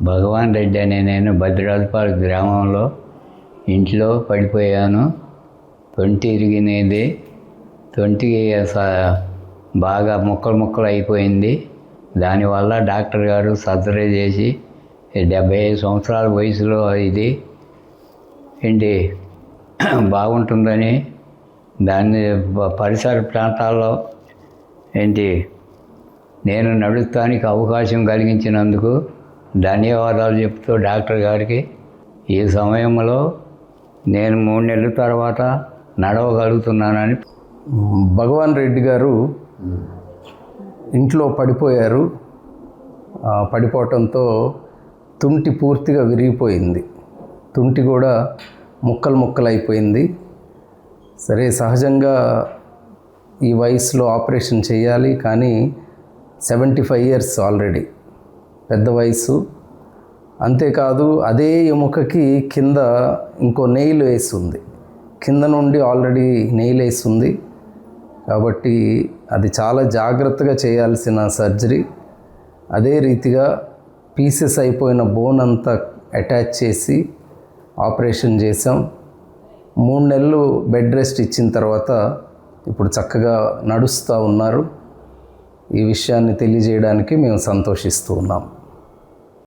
భగవాన్ రెడ్డి అనే నేను భద్రాద్రిపాడు గ్రామంలో ఇంట్లో పడిపోయాను. తొంటి ఇరిగినది. తొంటి బాగా ముక్కలు అయిపోయింది. దానివల్ల డాక్టర్ గారు సర్జరీ చేసి 75 సంవత్సరాల వయసులో ఇది ఏంటి బాగుంటుందని దాన్ని పరిసర ప్రాంతాల్లో ఏంటి నేను నడుస్తానికి అవకాశం కలిగించినందుకు ధన్యవాదాలు చెప్తూ డాక్టర్ గారికి ఈ సమయంలో నేను 3 నెలల తర్వాత నడవగలుగుతున్నానని. భగవాన్ రెడ్డి గారు ఇంట్లో పడిపోయారు. పడిపోవటంతో తుంటి పూర్తిగా విరిగిపోయింది. తుంటి కూడా ముక్కలు అయిపోయింది. సరే, సహజంగా ఈ వయసులో ఆపరేషన్ చేయాలి, కానీ 75 ఇయర్స్ ఆల్రెడీ పెద్ద వయసు. అంతేకాదు అదే ఎముకకి కింద ఇంకో నెయిల్ వేస్తుంది. కింద నుండి ఆల్రెడీ నెయిల్ వేస్తుంది. కాబట్టి అది చాలా జాగ్రత్తగా చేయాల్సిన సర్జరీ. అదే రీతిగా పీసెస్ అయిపోయిన బోన్ అంతా అటాచ్ చేసి ఆపరేషన్ చేసాం. 3 నెలలు బెడ్ రెస్ట్ ఇచ్చిన తర్వాత ఇప్పుడు చక్కగా నడుస్తూ ఉన్నారు. ఈ విషయాన్ని తెలియజేయడానికి మేము సంతోషిస్తూ ఉన్నాం.